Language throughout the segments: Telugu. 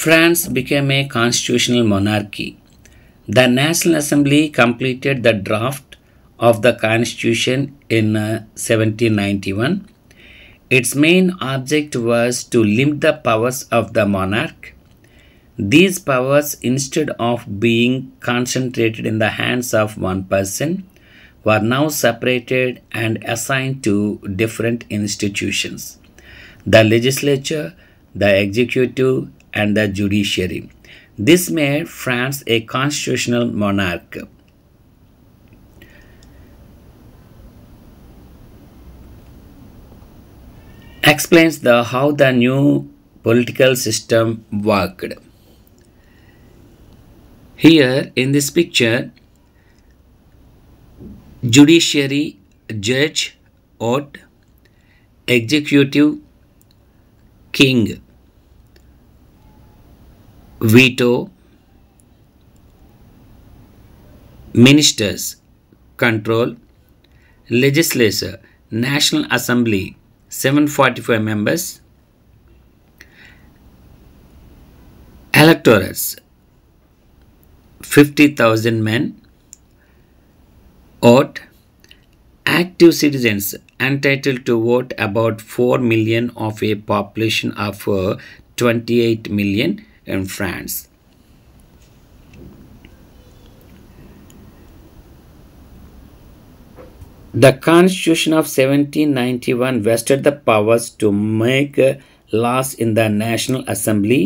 France became a constitutional monarchy. The National Assembly completed the draft of the Constitution in 1791. Its main object was to limit the powers of the monarch. These powers, instead of being concentrated in the hands of one person, were now separated and assigned to different institutions: the legislature, the executive, and the judiciary. This made France a constitutional monarch. Explains how the new political system worked. Here in this picture, judiciary, judge, vote, executive, king, veto, ministers, control, legislature, National Assembly, 745 members, electors, 50,000 men, vote, active citizens entitled to vote about 4 million of a population of 28 million in France. The Constitution of 1791 vested the powers to make laws in the National Assembly,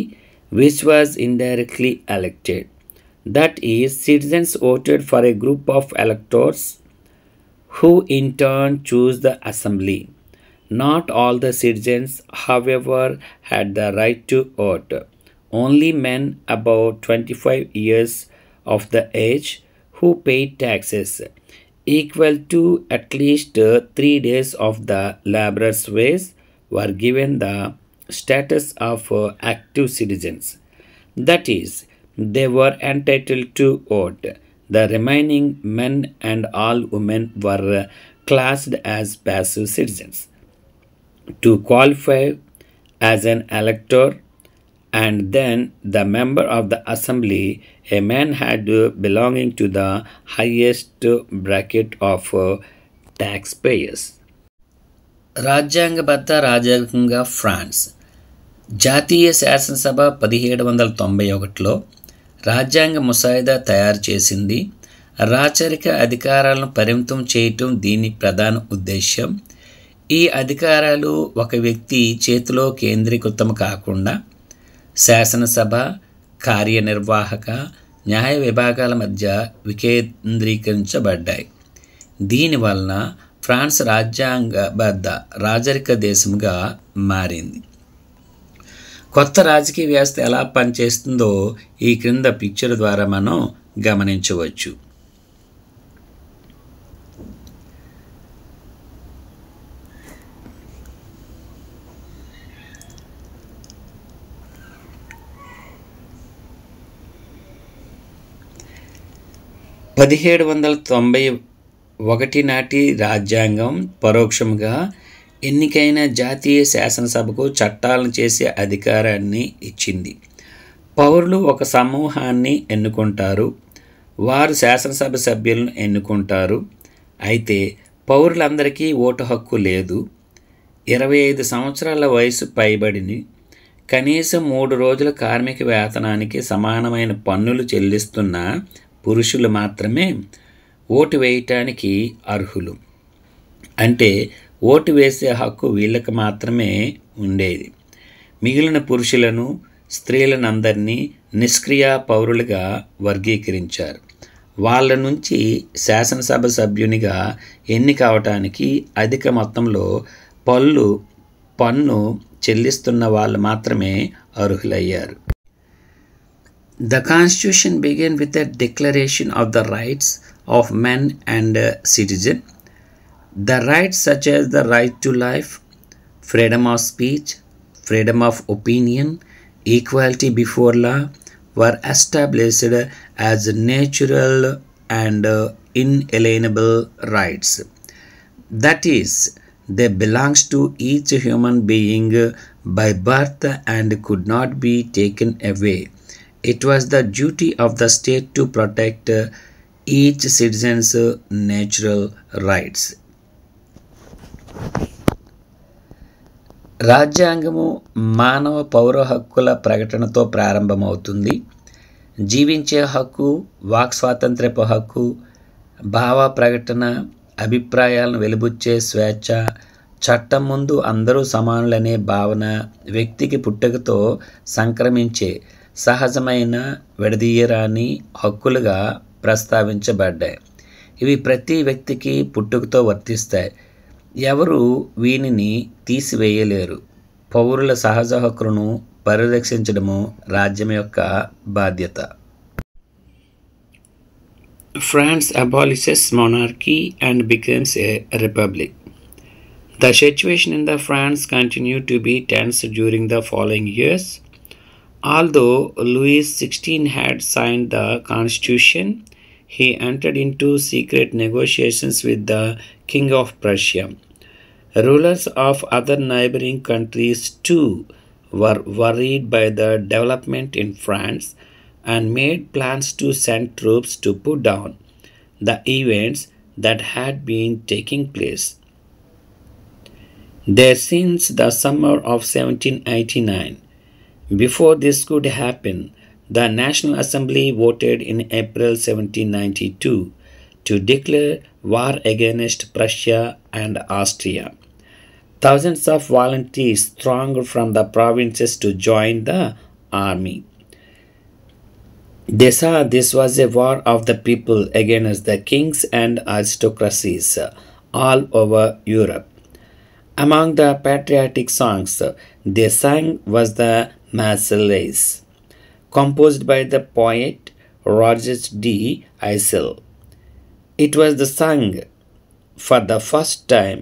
which was indirectly elected. That is, citizens voted for a group of electors who in turn chose the assembly. Not all the citizens, however, had the right to vote. Only men above 25 years of the age who paid taxes equal to at least 3 days of the laborer's wage were given the status of active citizens. That is, they were entitled to vote. The remaining men and all women were classed as passive citizens. To qualify as an elector and then the member of the assembly, a man had belonging to the highest bracket of taxpayers. రాజ్యాంగబద్ధ రాజ్యాంగంగా ఫ్రాన్స్ జాతీయ శాసనసభ 1791లో రాజ్యాంగ ముసాయిదా తయారు చేసింది. రాచరిక అధికారాలను పరిమితం చేయటం దీని ప్రధాన ఉద్దేశ్యం. ఈ అధికారాలు ఒక వ్యక్తి చేతిలో కేంద్రీకృతం కాకుండా శాసనసభ, కార్యనిర్వాహక, న్యాయ విభాగాల మధ్య వికేంద్రీకరించబడ్డాయి. దీనివలన ఫ్రాన్స్ రాజ్యాంగబద్ధ రాజరిక దేశంగా మారింది. కొత్త రాజకీయ వ్యవస్థ ఎలా పనిచేస్తుందో ఈ క్రింద పిక్చర్ ద్వారా మనం గమనించవచ్చు. (1791) నాటి రాజ్యాంగం పరోక్షంగా ఎన్నికైన జాతీయ శాసనసభకు చట్టాలను చేసే అధికారాన్ని ఇచ్చింది. పౌరులు ఒక సమూహాన్ని ఎన్నుకుంటారు. వారు శాసనసభ సభ్యులను ఎన్నుకుంటారు. అయితే పౌరులందరికీ ఓటు హక్కు లేదు. 25 సంవత్సరాల వయసు పైబడిని, కనీసం 3 రోజుల కార్మిక వేతనానికి సమానమైన పన్నులు చెల్లిస్తున్న పురుషులు మాత్రమే ఓటు వేయటానికి అర్హులు. అంటే ఓటు వేసే హక్కు వీళ్ళకి మాత్రమే ఉండేది. మిగిలిన పురుషులను, స్త్రీలను అందరినీ నిష్క్రియ పౌరులుగా వర్గీకరించారు. వాళ్ళ నుంచి శాసనసభ సభ్యునిగా ఎన్నిక అవటానికి అధిక మొత్తంలో పన్ను చెల్లిస్తున్న వాళ్ళు మాత్రమే అర్హులయ్యారు. The Constitution began with a declaration of the rights of men and citizens. The rights such as the right to life, freedom of speech, freedom of opinion, equality before law were established as natural and inalienable rights. That is, they belongs to each human being by birth and could not be taken away. It was the duty of the state to protect each citizen's natural rights. రాజ్యాంగము మానవ పౌర హక్కుల ప్రకటనతో ప్రారంభమవుతుంది. జీవించే హక్కు, వాక్ స్వాతంత్ర్యపు హక్కు, భావ ప్రకటన, అభిప్రాయాలను వెలిబుచ్చే స్వేచ్ఛ, చట్టం ముందు అందరూ సమానులనే భావన వ్యక్తికి పుట్టుకతో సంక్రమించే సహజమైన విడదీయరాని హక్కులుగా ప్రస్తావించబడ్డాయి. ఇవి ప్రతి వ్యక్తికి పుట్టుకతో వర్తిస్తాయి. ఎవరు వీనిని తీసివేయలేరు. పౌరుల సహజ హక్కులను పరిరక్షించడము రాజ్యం యొక్క బాధ్యత. France abolishes monarchy and becomes a republic. The situation in the France continued to be tense during the following years. Although Louis XVI had signed the constitution, he entered into secret negotiations with the King of Prussia. Rulers of other neighboring countries too were worried by the development in France and made plans to send troops to put down the events that had been taking place there since the summer of 1789. Before this could happen, the National Assembly voted in April 1792 to declare war against Prussia and Austria. Thousands of volunteers thronged from the provinces to join the army. They saw this was a war of the people against the kings and aristocracies all over Europe. Among the patriotic songs they sang was the Marseillaise, composed by the poet Roger D. Isel. It was sung for the first time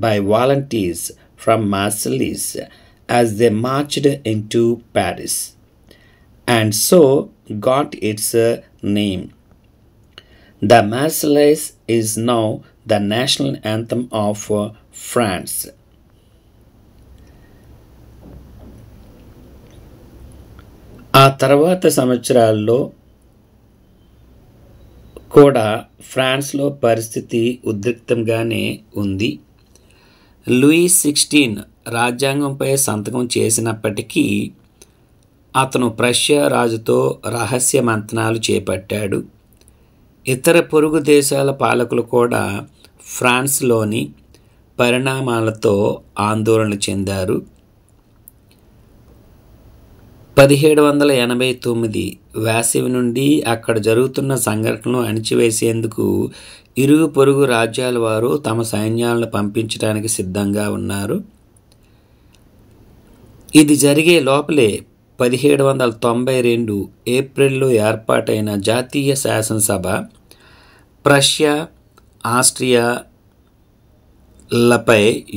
by volunteers from Marseilles as they marched into Paris, and so got its name. The Marseillaise is now the national anthem of France. ఆ తర్వాత సంవత్సరాల్లో కూడా ఫ్రాన్స్లో పరిస్థితి ఉద్రిక్తంగానే ఉంది. లూయిస్ 16 రాజ్యాంగంపై సంతకం చేసినప్పటికీ అతను ప్రష్యా రాజుతో రహస్య మంతనాలు చేపట్టాడు. ఇతర పొరుగు దేశాల పాలకులు కూడా ఫ్రాన్స్లోని పరిణామాలతో ఆందోళన చెందారు. 1789 వేసవి నుండి అక్కడ జరుగుతున్న సంఘటనలు అణిచివేసేందుకు ఇరుగు పొరుగు రాజ్యాల వారు తమ సైన్యాలను పంపించడానికి సిద్ధంగా ఉన్నారు. ఇది జరిగే లోపలే 1792 ఏప్రిల్లో ఏర్పాటైన జాతీయ శాసనసభ ప్రష్యా, ఆస్ట్రియాలపై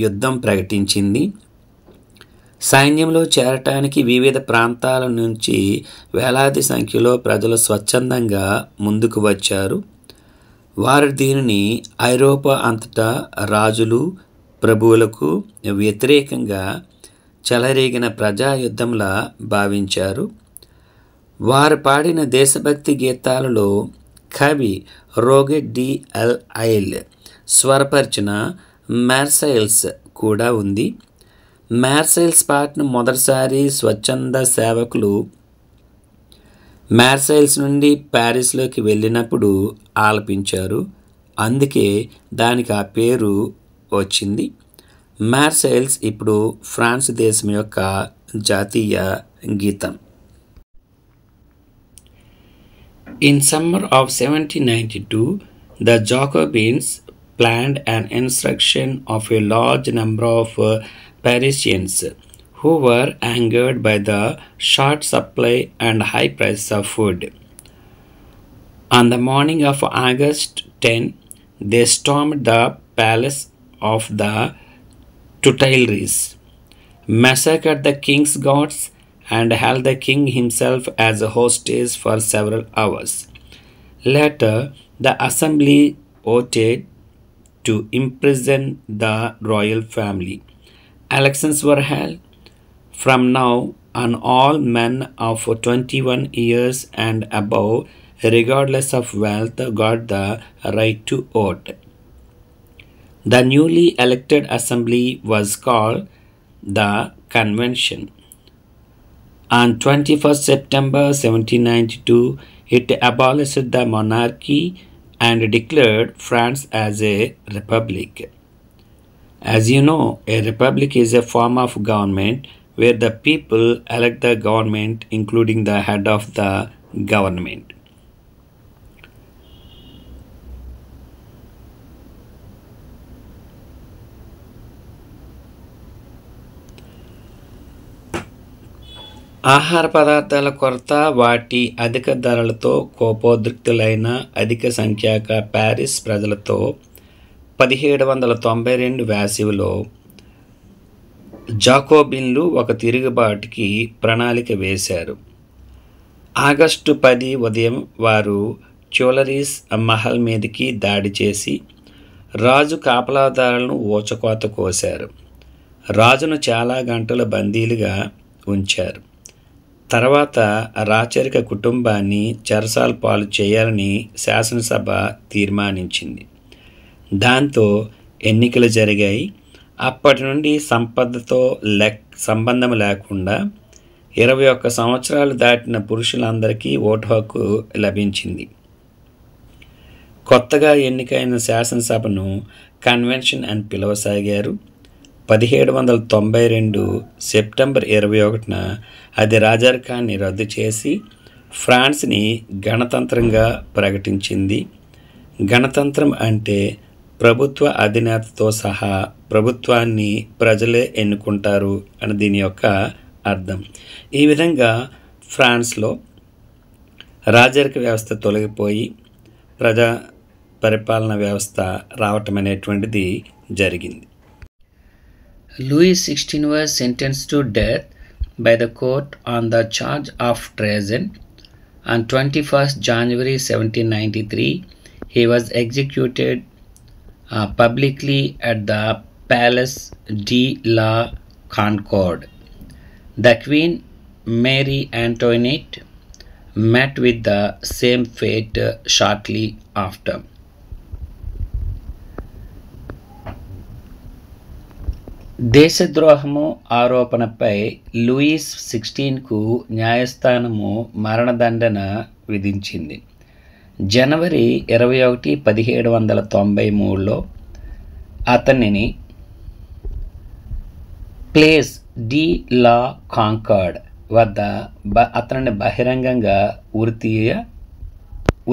యుద్ధం ప్రకటించింది. సైన్యంలో చేరటానికి వివిధ ప్రాంతాల నుంచి వేలాది సంఖ్యలో ప్రజలు స్వచ్ఛందంగా ముందుకు వచ్చారు. వారు దీనిని ఐరోపా అంతటా రాజులు, ప్రభువులకు వ్యతిరేకంగా చెలరేగిన ప్రజాయుద్ధంలా భావించారు. వారు పాడిన దేశభక్తి గీతాలలో కవి రోగెట్ డి ఐల్ స్వరపరిచిన మార్సైల్స్ కూడా ఉంది. మార్సైల్స్ పాటను మొదటిసారి స్వచ్ఛంద సేవకులు మార్సైల్స్ నుండి ప్యారిస్లోకి వెళ్ళినప్పుడు ఆలపించారు. అందుకే దానికి ఆ పేరు వచ్చింది. మార్సైల్స్ ఇప్పుడు ఫ్రాన్స్ దేశం యొక్క జాతీయ గీతం. In summer of 1792, the Jacobins planned an insurrection of a large number of Parisians who were angered by the short supply and high price of food. On the morning of August 10, they stormed the palace of the Tuileries, massacred the king's guards, and held the king himself as a hostage for several hours. Later, the assembly voted to imprison the royal family. Elections were held. From now on, all men of 21 years and above, regardless of wealth, got the right to vote. The newly elected assembly was called the Convention. On 21st September 1792, it abolished the monarchy and declared France as a republic. As you know, a republic is a form of government where the people elect the government, including the head of the government. ఆహార పదార్థాల కొరత, వాటి అధిక ధరలతో కోపోద్రిక్తులైన అధిక సంఖ్యాక ప్యారిస్ ప్రజలతో 1792 వేసవిలో జాకోబిన్లు ఒక తిరుగుబాటుకి ప్రణాళిక వేశారు. ఆగస్టు 10 ఉదయం వారు ట్యూలరీస్ మహల్ మీదకి దాడి చేసి రాజు కాపలాదారులను ఊచకోత కోశారు. రాజును చాలా గంటల బందీలుగా ఉంచారు. తర్వాత రాచరిక కుటుంబాన్ని చెరసాల పాలు చేయాలని శాసనసభ తీర్మానించింది. దాంతో ఎన్నికలు జరిగాయి. అప్పటి నుండి సంపదతో సంబంధం లేకుండా 21 సంవత్సరాలు దాటిన పురుషులందరికీ ఓటు హక్కు లభించింది. కొత్తగా ఎన్నికైన శాసనసభను కన్వెన్షన్ అని పిలవసాగారు. 1792 సెప్టెంబర్ 21న అది రాజరికాన్ని రద్దు చేసి ఫ్రాన్స్ని గణతంత్రంగా ప్రకటించింది. గణతంత్రం అంటే ప్రభుత్వ అధినేతతో సహా ప్రభుత్వాన్ని ప్రజలే ఎన్నుకుంటారు అని దీని యొక్క అర్థం. ఈ విధంగా ఫ్రాన్స్లో రాజరిక వ్యవస్థ తొలగిపోయి ప్రజా పరిపాలన వ్యవస్థ రావటం అనేటువంటిది జరిగింది. Louis XVI was sentenced to death by the court on the charge of treason. On 21st January 1793, he was executed publicly at the Place de la Concorde. The Queen Mary Antoinette met with the same fate shortly after. దేశద్రోహము ఆరోపణపై లూయిస్ 16కు న్యాయస్థానము మరణదండన విధించింది. జనవరి 21, 1793లో అతనిని ప్లేస్ డి లా కాంకార్డ్ వద్ద అతనిని బహిరంగంగా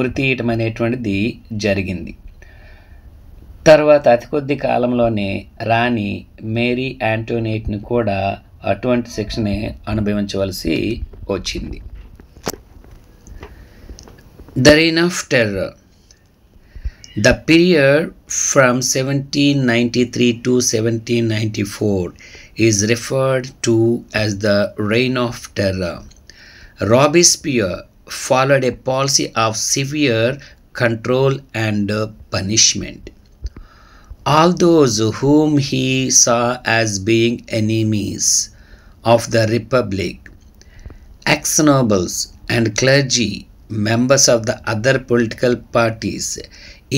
ఉరితీయటం అనేటువంటిది జరిగింది. తర్వాత అతి కొద్ది కాలంలోనే రాణి మేరీ యాంటోనేట్ని కూడా అటువంటి శిక్షనే అనుభవించవలసి వచ్చింది. The Reign of Terror. The period from 1793 to 1794 is referred to as the Reign of Terror. Robespierre followed a policy of severe control and punishment. All those whom he saw as being enemies of the Republic, ex-nobles and clergy, members of the other political parties,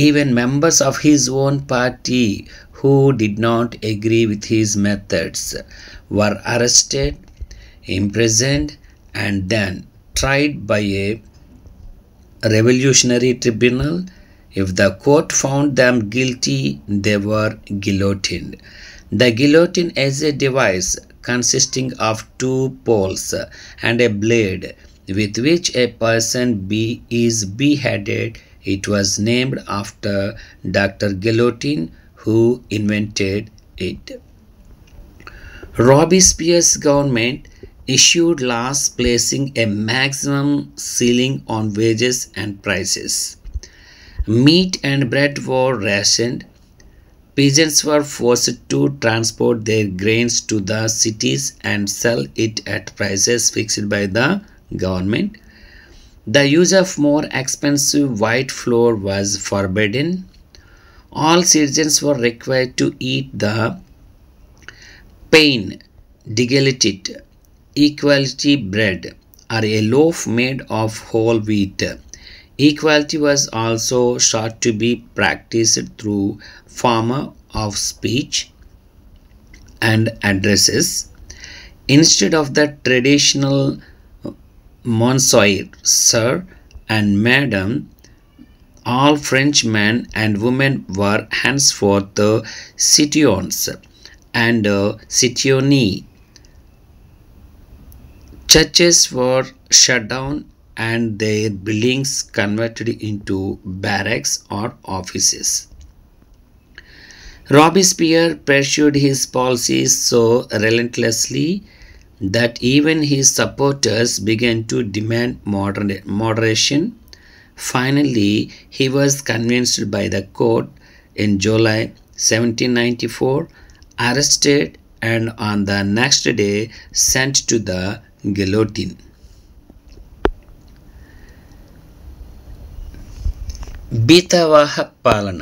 even members of his own party who did not agree with his methods, were arrested, imprisoned, and then tried by a revolutionary tribunal. If the court found them guilty, they were guillotined. The guillotine is a device consisting of 2 poles and a blade with which a person is beheaded. It was named after Dr. Guillotine, who invented it. Robespierre's government issued laws placing a maximum ceiling on wages and prices. Meat and bread were rationed. Peasants were forced to transport their grains to the cities and sell it at prices fixed by the government. The use of more expensive white flour was forbidden. All citizens were required to eat the pain d'égalité equality bread or a loaf made of whole wheat. Equality was also sought to be practiced through form of speech and addresses instead of the traditional monsieur, sir, and madam. All French men and women were henceforth citoyens and citoyennes. Churches were shut down and their buildings converted into barracks or offices. Robespierre pursued his policies so relentlessly that even his supporters began to demand moderation. Finally, he was convinced by the court in July 1794, arrested, and on the next day sent to the guillotine. బీతావాహ పాలన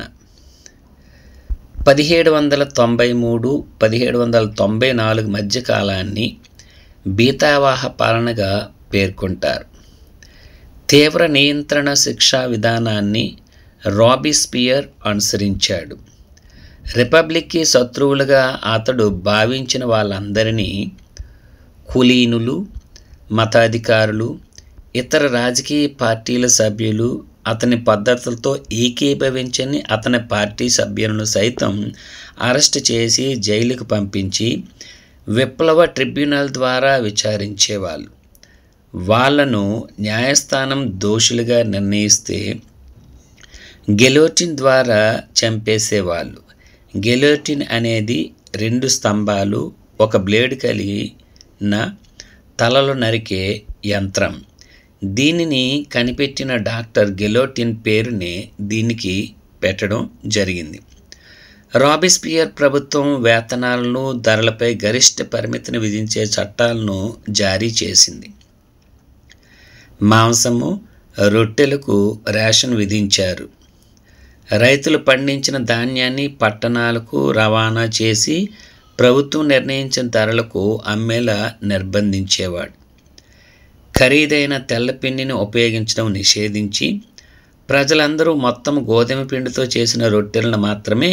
1793-1794 మధ్య కాలాన్ని బీతావాహ పాలనగా పేర్కొంటారు. తీవ్ర నియంత్రణ శిక్షా విధానాన్ని రాబిస్పియర్ అనుసరించాడు. రిపబ్లిక్కి శత్రువులుగా అతడు భావించిన వాళ్ళందరినీ కులీనులు, మతాధికారులు, ఇతర రాజకీయ పార్టీల సభ్యులు, అతని పద్ధతులతో ఏకీభవించని అతని పార్టీ సభ్యులను సైతం అరెస్ట్ చేసి జైలుకు పంపించి విప్లవ ట్రిబ్యునల్ ద్వారా విచారించేవాళ్ళు. వాళ్లను న్యాయస్థానం దోషులుగా నిర్ణయిస్తే గిలోటిన్ ద్వారా చంపేసేవాళ్ళు. గిలోటిన్ అనేది 2 స్తంభాలు, ఒక బ్లేడ్ కలిగిన తలలు నరికే యంత్రం. దీనిని కనిపెట్టిన డాక్టర్ గిలోటిన్ పేరునే దీనికి పెట్టడం జరిగింది. రాబిస్పియర్ ప్రభుత్వం వేతనాలను, ధరలపై గరిష్ట పరిమితిని విధించే చట్టాలను జారీ చేసింది. మాంసము, రొట్టెలకు రేషన్ విధించారు. రైతులు పండించిన ధాన్యాన్ని పట్టణాలకు రవాణా చేసి ప్రభుత్వం నిర్ణయించిన ధరలకు అమ్మేలా నిర్బంధించేవాడు. ఖరీదైన తెల్లపిండిని ఉపయోగించడం నిషేధించి ప్రజలందరూ మొత్తం గోధుమ పిండితో చేసిన రొట్టెలను మాత్రమే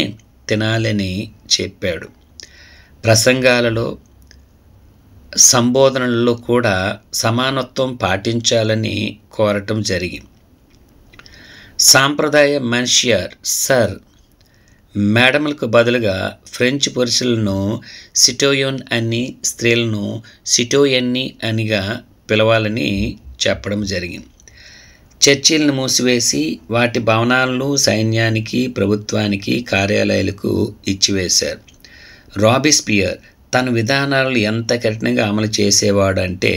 తినాలని చెప్పాడు. ప్రసంగాలలో, సంబోధనలలో కూడా సమానత్వం పాటించాలని కోరటం జరిగింది. సాంప్రదాయ మన్షియర్, సర్, మేడములకు బదులుగా ఫ్రెంచ్ పురుషులను సిటోయన్ అని, స్త్రీలను సిటోయన్ని అనిగా పిలవాలని చెప్పడం జరిగింది. చర్చిలను మూసివేసి వాటి భవనాలను సైన్యానికి, ప్రభుత్వానికి, కార్యాలయాలకు ఇచ్చివేశారు. రాబిస్పియర్ తన విధానాలను ఎంత కఠినంగా అమలు చేసేవాడంటే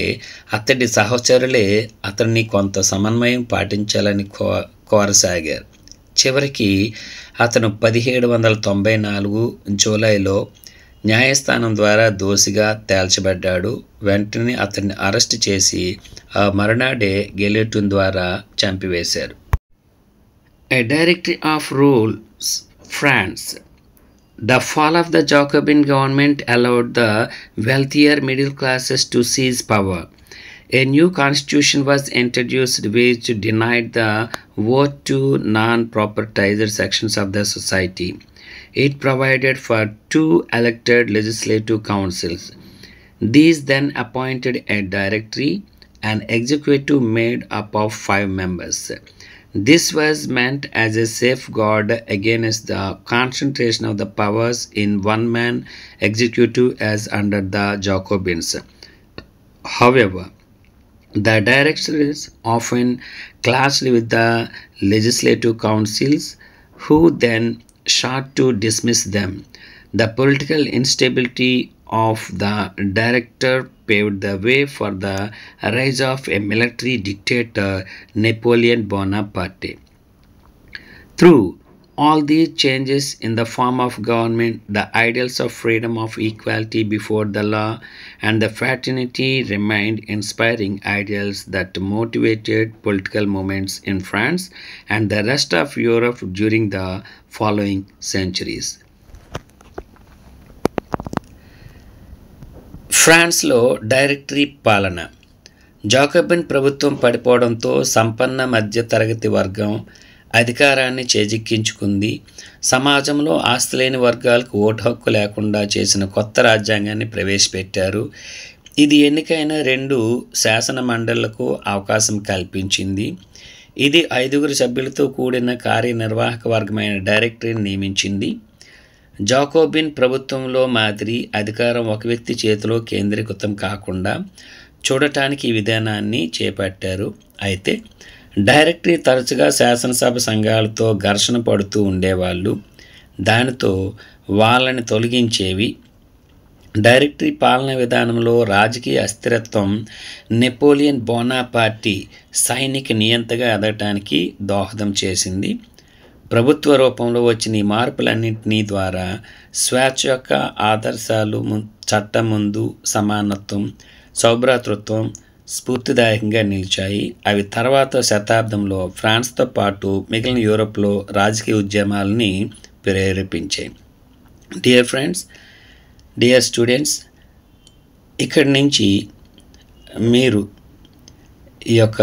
అతడి సహచరులే అతన్ని కొంత సమన్వయం పాటించాలని కోరసాగారు. చివరికి అతను 1794 జూలైలో న్యాయస్థానం ద్వారా దోషిగా తేల్చబడ్డాడు. వెంటనే అతన్ని అరెస్ట్ చేసి ఆ మరునాడే గిలోటిన్ ద్వారా చంపివేశారు. A Directory of Rules, France. The fall of the Jacobin government allowed the wealthier middle classes to seize power. A new constitution was introduced which denied the vote to non-proprietized sections of the society. It provided for 2 elected legislative councils. These then appointed a directory and executive made up of 5 members. This was meant as a safeguard against the concentration of the powers in one-man executive as under the Jacobins. However, the directories often clashed with the legislative councils, who then sought to dismiss them. The political instability of the director paved the way for the rise of a military dictator, Napoleon Bonaparte. Through all these changes in the form of government, the ideals of freedom, of equality before the law, and the fraternity remained inspiring ideals that motivated political movements in France and the rest of Europe during the following centuries. ఫ్రాన్స్లో డైరెక్టరీ పాలన. జాకోబిన్ ప్రభుత్వం పడిపోవడంతో సంపన్న మధ్యతరగతి వర్గం అధికారాన్ని చేజిక్కించుకుంది. సమాజంలో ఆస్తి లేని వర్గాలకు ఓటు హక్కు లేకుండా చేసిన కొత్త రాజ్యాంగాన్ని ప్రవేశపెట్టారు. ఇది ఎన్నికైన 2 శాసన మండళ్లకు అవకాశం కల్పించింది. ఇది 5 సభ్యులతో కూడిన కార్యనిర్వాహక వర్గమైన డైరెక్టరీని నియమించింది. జాకోబిన్ ప్రభుత్వంలో మాదిరి అధికారం ఒక వ్యక్తి చేతిలో కేంద్రీకృతం కాకుండా చూడటానికి ఈ విధానాన్ని చేపట్టారు. అయితే డైరెక్టరీ తరచుగా శాసనసభ సంఘాలతో ఘర్షణ పడుతూ ఉండేవాళ్ళు. దానితో వాళ్ళని తొలగించేవి. డైరెక్టరీ పాలన విధానంలో రాజకీయ అస్థిరత్వం నెపోలియన్ బోనాపార్టీ సైనిక నియంతగా ఎదగటానికి దోహదం చేసింది. ప్రభుత్వ రూపంలో వచ్చిన ఈ మార్పులన్నింటినీ ద్వారా స్వేచ్ఛ యొక్క ఆదర్శాలు చట్టం ముందు సమానత్వం, సౌభ్రాతృత్వం స్ఫూర్తిదాయకంగా నిలిచాయి. అవి తర్వాత శతాబ్దంలో ఫ్రాన్స్తో పాటు మిగిలిన యూరోప్లో రాజకీయ ఉద్యమాలని ప్రేరేపించాయి. డియర్ ఫ్రెండ్స్, డియర్ స్టూడెంట్స్, ఇక్కడి నుంచి మీరు ఈ యొక్క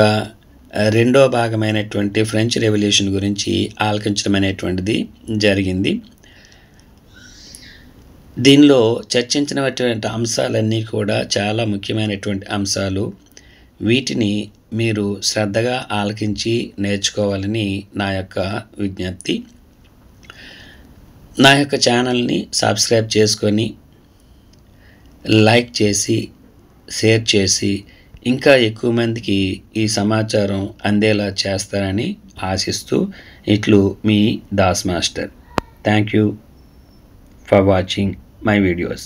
రెండో భాగమైనటువంటి ఫ్రెంచ్ రెవల్యూషన్ గురించి ఆలకించడం అనేటువంటిది జరిగింది. దీనిలో చర్చించినటువంటి అంశాలన్నీ కూడా చాలా ముఖ్యమైనటువంటి అంశాలు. వీటిని మీరు శ్రద్ధగా ఆలకించి నేర్చుకోవాలని నా యొక్క విజ్ఞప్తి. నా యొక్క ఛానల్ని సబ్స్క్రైబ్ చేసుకొని లైక్ చేసి షేర్ చేసి ఇంకా ఎక్కువ మందికి ఈ సమాచారం అందేలా చేస్తారని ఆశిస్తూ ఇట్లు మీ Das master. Thank you for watching my videos.